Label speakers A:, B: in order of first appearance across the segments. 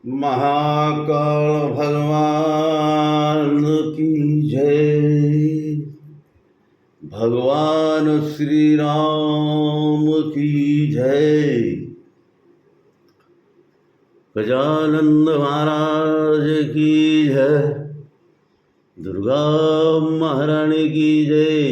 A: महाकाल भगवान की जय। भगवान श्री राम की जय। गजानंद महाराज की जय। दुर्गा महारानी की जय।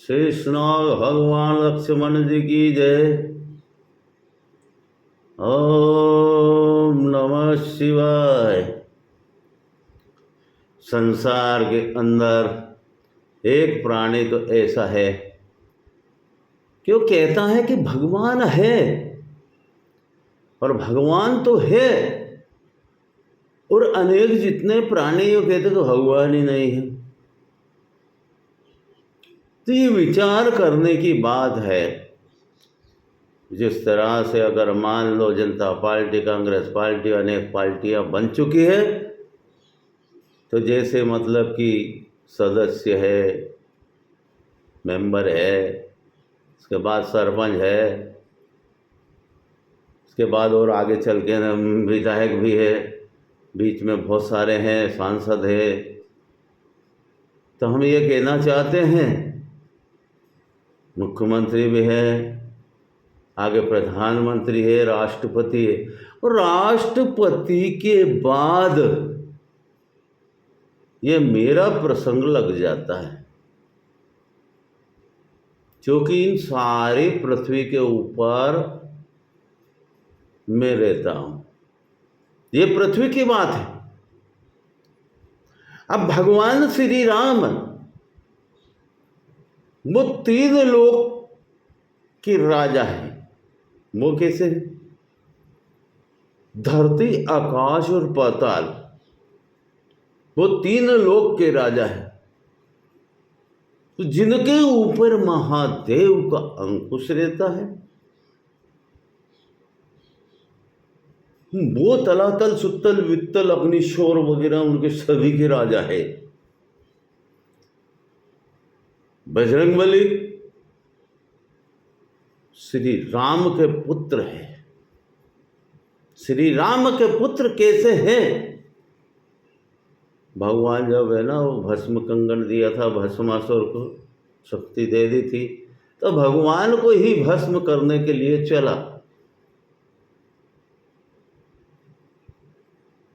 A: शेषनाग भगवान लक्ष्मण जी की जय। ओम नमः शिवाय। संसार के अंदर एक प्राणी तो ऐसा है कि वो कहता है कि भगवान है, और भगवान तो है, और अनेक जितने प्राणी वो कहते तो भगवान ही नहीं है। तो ये विचार करने की बात है। जिस तरह से अगर मान लो जनता पार्टी, कांग्रेस पार्टी, अनेक पार्टियां बन चुकी है, तो जैसे मतलब कि सदस्य है, मेंबर है, उसके बाद सरपंच है, उसके बाद और आगे चल के विधायक भी है, बीच में बहुत सारे हैं, सांसद है। तो हम ये कहना चाहते हैं, मुख्यमंत्री भी है, आगे प्रधानमंत्री है, राष्ट्रपति है, और राष्ट्रपति के बाद ये मेरा प्रसंग लग जाता है, क्योंकि इन सारी पृथ्वी के ऊपर मैं रहता हूं। ये पृथ्वी की बात है। अब भगवान श्री राम वो 3 लोक के राजा है। वो कैसे है? धरती, आकाश और पाताल, वो 3 लोक के राजा है। तो जिनके ऊपर महादेव का अंकुश रहता है, वो तलातल सुतल वित्तल अग्निशोर वगैरह उनके सभी के राजा है। बजरंगबली श्री राम के पुत्र है। श्री राम के पुत्र कैसे हैं? भगवान जब है ना वो भस्म कंगन दिया था, भस्मासुर को शक्ति दे दी थी, तो भगवान को ही भस्म करने के लिए चला।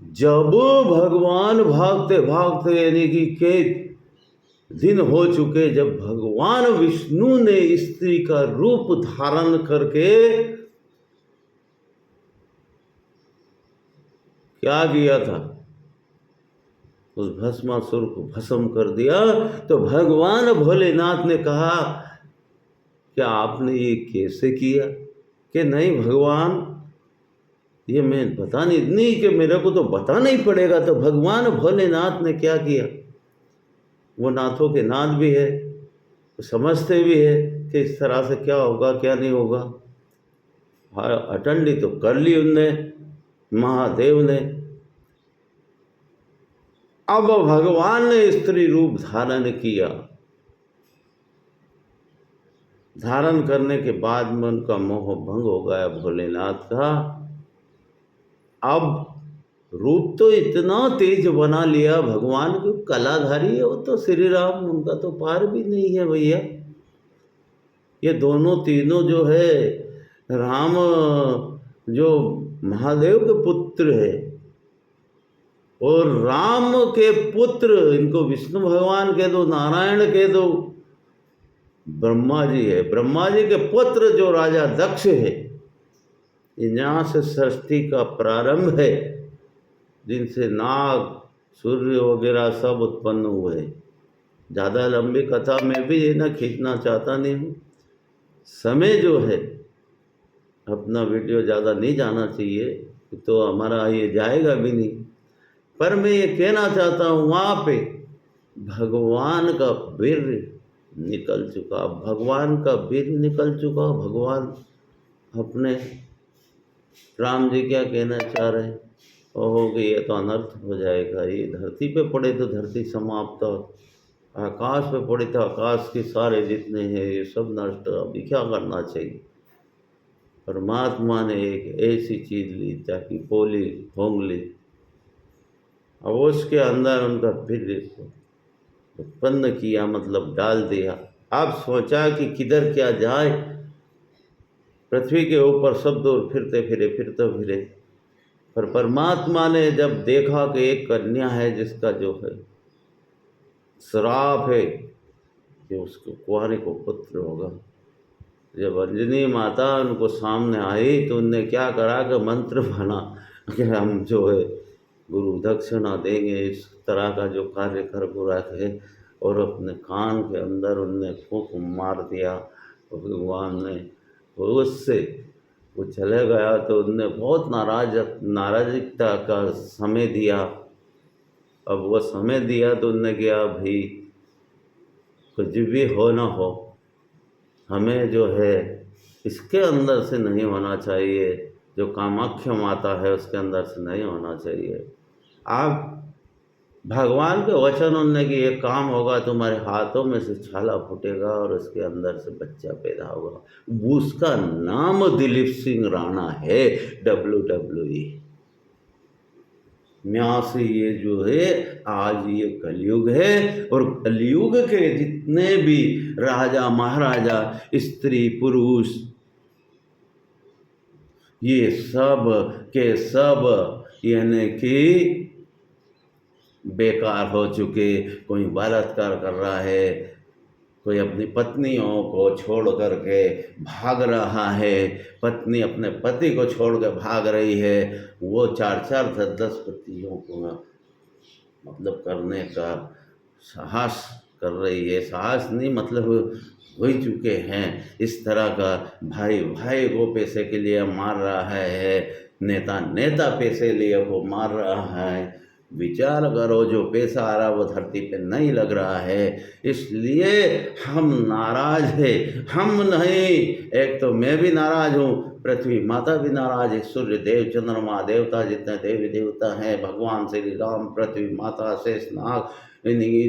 A: जब भगवान भागते भागते, यानी कि कई दिन हो चुके, जब भगवान विष्णु ने स्त्री का रूप धारण करके क्या किया था, उस भस्मासुर को भस्म कर दिया, तो भगवान भोलेनाथ ने कहा क्या आपने ये कैसे किया? कि नहीं भगवान, ये मैं बता नहीं कि मेरे को तो बताना ही पड़ेगा। तो भगवान भोलेनाथ ने क्या किया, वो नाथों के नाथ भी है, वो समझते भी है कि इस तरह से क्या होगा क्या नहीं होगा। हाँ, अटंडी तो कर ली उनने, महादेव ने। अब भगवान ने स्त्री रूप धारण किया। धारण करने के बाद में उनका मोह भंग हो गया भोलेनाथ का। अब रूप तो इतना तेज बना लिया भगवान को, कलाधारी है वो तो श्री राम, उनका तो पार भी नहीं है भैया। ये दोनों तीनों जो है, राम जो महादेव के पुत्र है, और राम के पुत्र, इनको विष्णु भगवान कह दो, नारायण कह दो, ब्रह्मा जी है। ब्रह्मा जी के पुत्र जो राजा दक्ष है, यहाँ से सृष्टि का प्रारंभ है, जिनसे नाग, सूर्य वगैरह सब उत्पन्न हुए। ज़्यादा लंबी कथा में भी ये ना खींचना चाहता नहीं हूँ। समय जो है, अपना वीडियो ज़्यादा नहीं जाना चाहिए, तो हमारा ये जाएगा भी नहीं। पर मैं ये कहना चाहता हूँ, वहाँ पे भगवान का वीर निकल चुका, भगवान का वीर निकल चुका। भगवान अपने राम जी क्या कहना चाह रहे हैं, ओहो कि ये तो अनर्थ हो जाएगा, ये धरती पे पड़े तो धरती समाप्त, आकाश पे पड़े तो आकाश के सारे जितने हैं ये सब नष्ट, अभी क्या करना चाहिए। परमात्मा ने एक ऐसी चीज ली ताकि बोली होंग ली, अब उसके अंदर उनका फिर उत्पन्न किया, मतलब डाल दिया। अब सोचा कि किधर क्या जाए, पृथ्वी के ऊपर सब दूर फिरते फिरे, पर परमात्मा ने जब देखा कि एक कन्या है जिसका जो है श्राप है कि उसको कुंवारे को पुत्र होगा, जब अंजनी माता उनको सामने आई तो उनने क्या करा कि मंत्र बना कि हम जो है गुरु दक्षिणा देंगे, इस तरह का जो कार्य कर बुरा थे, और अपने कान के अंदर उनने फूंक मार दिया। तो भगवान ने उससे वो चले गया तो उनने बहुत नाराजकता का समय दिया। अब वो समय दिया तो उनने कहा भाई कुछ भी हो ना हो, हमें जो है इसके अंदर से नहीं होना चाहिए, जो कामाख्या माता है उसके अंदर से नहीं होना चाहिए। आप भगवान के वचन उनने कि ये काम होगा, तुम्हारे हाथों में से छाला फूटेगा और उसके अंदर से बच्चा पैदा होगा। उसका नाम दिलीप सिंह राणा है, WWE। यहाँ से ये जो है आज ये कलयुग है, और कलयुग के जितने भी राजा महाराजा स्त्री पुरुष ये सब के सब यानी कि बेकार हो चुके। कोई बलात्कार कर रहा है, कोई अपनी पत्नियों को छोड़ करके भाग रहा है, पत्नी अपने पति को छोड़ कर भाग रही है, वो 4-4 10-10 पतियों को मतलब करने का साहस कर रही है। साहस नहीं, मतलब हो ही चुके हैं इस तरह का। भाई भाई को पैसे के लिए मार रहा है, नेता नेता पैसे लिए को मार रहा है। विचार करो, जो पैसा आ रहा वो धरती पे नहीं लग रहा है, इसलिए हम नाराज है। हम नहीं, एक तो मैं भी नाराज हूँ, पृथ्वी माता भी नाराज है, सूर्य देव चंद्रमा देवता जितने देवी देवता हैं, भगवान श्री राम, पृथ्वी माता, शेषनाग, इनकी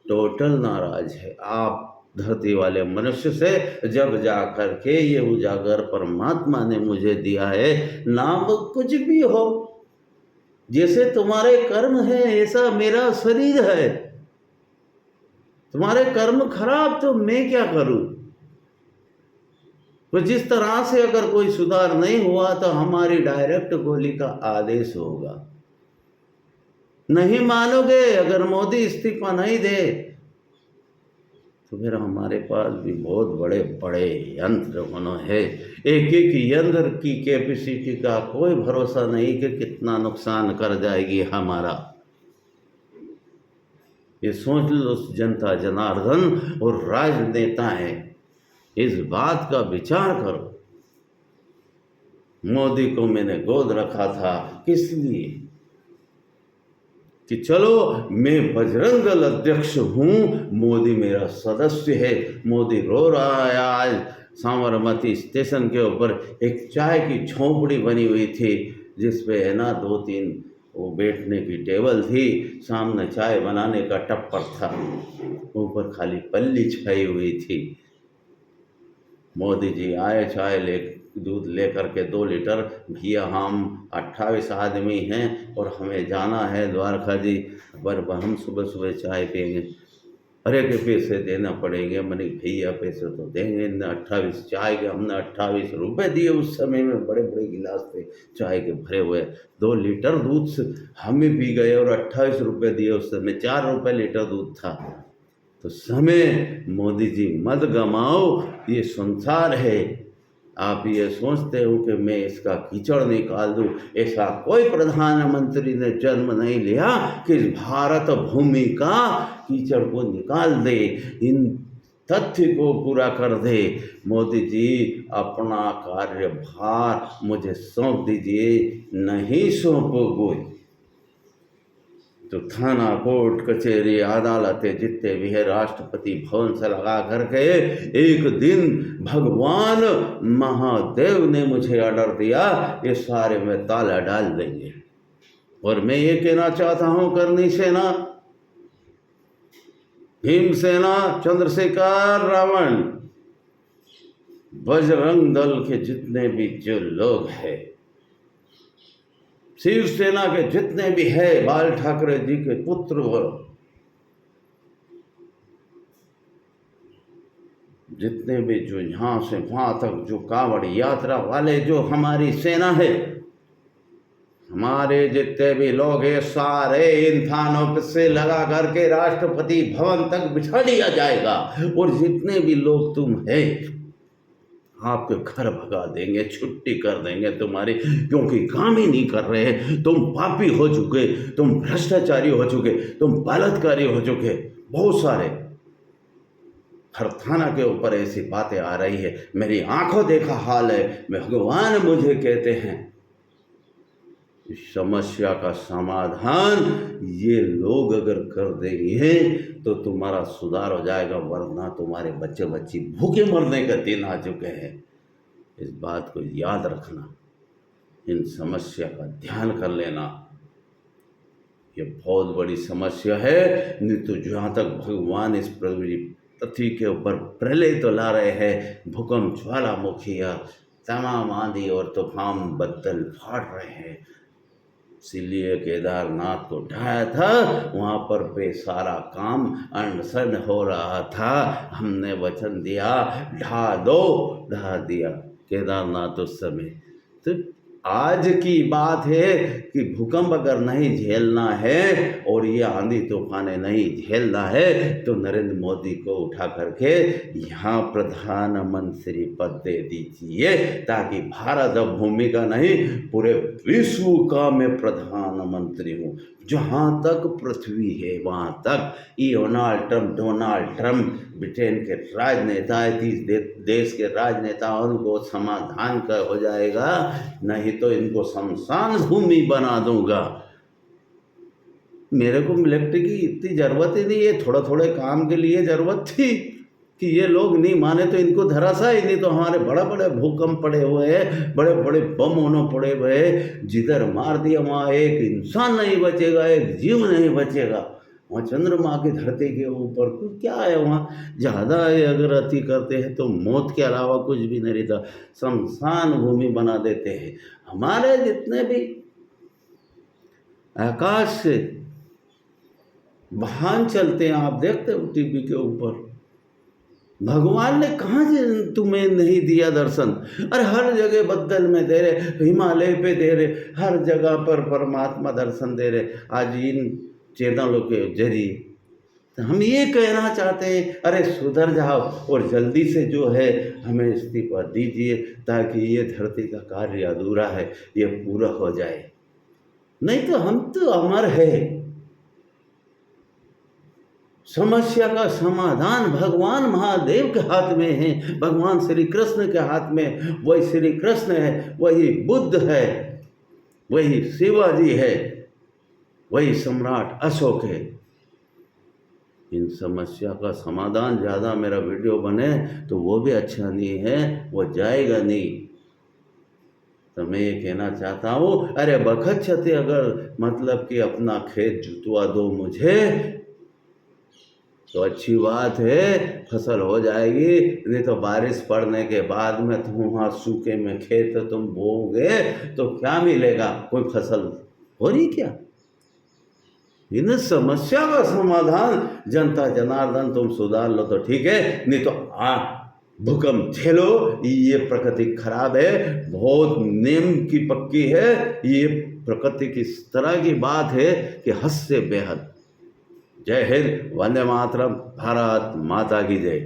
A: टोटल नाराज है। आप धरती वाले मनुष्य से जब जा कर के ये उजागर परमात्मा ने मुझे दिया है, नाम कुछ भी हो, जैसे तुम्हारे कर्म है ऐसा मेरा शरीर है। तुम्हारे कर्म खराब तो मैं क्या करूं? तो जिस तरह से अगर कोई सुधार नहीं हुआ तो हमारी डायरेक्ट गोली का आदेश होगा। नहीं मानोगे, अगर मोदी इस्तीफा नहीं दे तो फिर हमारे पास भी बहुत बड़े बड़े यंत्र होना है। एक एक यंत्र की कैपेसिटी का कोई भरोसा नहीं कि कितना नुकसान कर जाएगी हमारा। ये सोच लो जनता जनार्दन और राजनेता है, इस बात का विचार करो। मोदी को मैंने गोद रखा था किस लिए? कि चलो मैं बजरंग दल अध्यक्ष हूँ, मोदी मेरा सदस्य है। मोदी रो रहा है। आज साबरमती स्टेशन के ऊपर एक चाय की झोंपड़ी बनी हुई थी, जिसपे है ना 2-3 वो बैठने की टेबल थी, सामने चाय बनाने का टप्पर था, ऊपर खाली पल्ली छाई हुई थी। मोदी जी आए चाय ले दूध लेकर के 2 लीटर, भैया हम 28 आदमी हैं और हमें जाना है द्वारका जी, पर हम सुबह सुबह चाय पियेंगे। अरे के पैसे देना पड़ेंगे। मैंने भैया पैसे तो देंगे न, 28 चाय के हमने 28 रुपये दिए। उस समय में बड़े बड़े गिलास थे चाय के भरे हुए, 2 लीटर दूध से हमें पी गए और 28 रुपये दिए। उस समय 4 रुपये लीटर दूध था। तो समय मोदी जी मत गमाओ, ये संसार है। आप ये सोचते हो कि मैं इसका कीचड़ निकाल दूं, ऐसा कोई प्रधानमंत्री ने जन्म नहीं लिया कि इस भारत भूमि का कीचड़ को निकाल दे, इन तथ्य को पूरा कर दे। मोदी जी अपना कार्यभार मुझे सौंप दीजिए, नहीं सौंपोगे तो थाना कोर्ट कचहरी अदालतें जितने भी है, राष्ट्रपति भवन से लगा करके एक दिन भगवान महादेव ने मुझे ऑर्डर दिया, ये सारे में ताला डाल देंगे। और मैं ये कहना चाहता हूँ, करनी सेना, भीमसेना, चंद्रशेखर, रावण, बजरंग दल के जितने भी जो लोग हैं, शिवसेना के जितने भी है, बाल ठाकरे जी के पुत्र व जितने भी जो यहाँ से वहाँ तक जो कांवड़ यात्रा वाले जो हमारी सेना है, हमारे जितने भी लोग हैं, सारे इन थानों पे से लगा करके राष्ट्रपति भवन तक बिठा दिया जाएगा। और जितने भी लोग तुम है, आपके घर भगा देंगे, छुट्टी कर देंगे तुम्हारी, क्योंकि काम ही नहीं कर रहे। तुम पापी हो चुके, तुम भ्रष्टाचारी हो चुके, तुम बलात्कारी हो चुके। बहुत सारे हर थाना के ऊपर ऐसी बातें आ रही है। मेरी आंखों देखा हाल है। भगवान मुझे कहते हैं इस समस्या का समाधान ये लोग अगर कर देंगे तो तुम्हारा सुधार हो जाएगा, वरना तुम्हारे बच्चे बच्ची भूखे मरने का दिन आ चुके हैं। इस बात को याद रखना, इन समस्या का ध्यान कर लेना। ये बहुत बड़ी समस्या है। नहीं तो जहाँ तक भगवान इस पृथ्वी के ऊपर प्रलय तो ला रहे हैं, भूकंप, ज्वालामुखी, तमाम आंधी और तूफान, बदल फाड़ रहे हैं। इसीलिए केदारनाथ को ढाया था, वहाँ पर सारा काम अनशन हो रहा था। हमने वचन दिया, ढा दो, ढा दिया केदारनाथ उस समय। तो आज की बात है कि भूकंप अगर नहीं झेलना है और ये आंधी तूफानें नहीं झेलना है तो नरेंद्र मोदी को उठा करके यहाँ प्रधानमंत्री पद दे दीजिए, ताकि भारत अब भूमि का नहीं पूरे विश्व का मैं प्रधानमंत्री हूँ। जहाँ तक पृथ्वी है वहाँ तक ये डोनाल्ड ट्रम्प ब्रिटेन के राजनेता है, देश के राजनेताओं को समाधान का हो जाएगा, नहीं तो इनको शमशान भूमि बना दूंगा। मेरे को मिलिट्री की इतनी ज़रूरत ही नहीं है, थोड़ा थोड़े काम के लिए ज़रूरत थी कि ये लोग नहीं माने तो इनको धराशायी, नहीं तो हमारे बड़े बड़े भूकंप पड़े हुए हैं, बड़े बड़े बम होने पड़े हुए हैं। जिधर मार दिया वहाँ एक इंसान नहीं बचेगा, एक जीव नहीं बचेगा। वहाँ चंद्रमा की धरती के ऊपर कुछ क्या है, वहाँ ज़्यादा अगर अति करते हैं तो मौत के अलावा कुछ भी नहीं रहता, शमशान भूमि बना देते हैं। हमारे जितने भी आकाश से वाहन चलते हैं, आप देखते हो टीवी के ऊपर, भगवान ने कहाँ से तुम्हें नहीं दिया दर्शन? अरे हर जगह बद्दल में दे रहे, हिमालय पे दे रहे, हर जगह पर परमात्मा दर्शन दे रहे। आज इन चैनलों के जरिए तो हम ये कहना चाहते हैं, अरे सुधर जाओ और जल्दी से जो है हमें इस्तीफा दीजिए, ताकि ये धरती का कार्य अधूरा है ये पूरा हो जाए। नहीं तो हम तो अमर है। समस्या का समाधान भगवान महादेव के हाथ में है, भगवान श्री कृष्ण के हाथ में। वही श्री कृष्ण है, वही बुद्ध है, वही शिवाजी है, वही सम्राट अशोक है। इन समस्या का समाधान ज़्यादा मेरा वीडियो बने तो वो भी अच्छा नहीं है, वो जाएगा नहीं। तो मैं ये कहना चाहता हूँ, अरे बखत छते अगर मतलब कि अपना खेत जुतवा दो मुझे तो अच्छी बात है, फसल हो जाएगी। नहीं तो बारिश पड़ने के बाद में तुम वहाँ सूखे में खेत तुम बोओगे तो क्या मिलेगा? कोई फसल हो रही क्या? इन समस्या का समाधान जनता जनार्दन तुम सुधार लो तो ठीक है, नहीं तो भूकंप झेलो। ये प्रकृति खराब है, बहुत नेम की पक्की है। ये प्रकृति की इस तरह की बात है कि हद से बेहद। जय हिंद, वंदे मातरम, भारत माता की जय।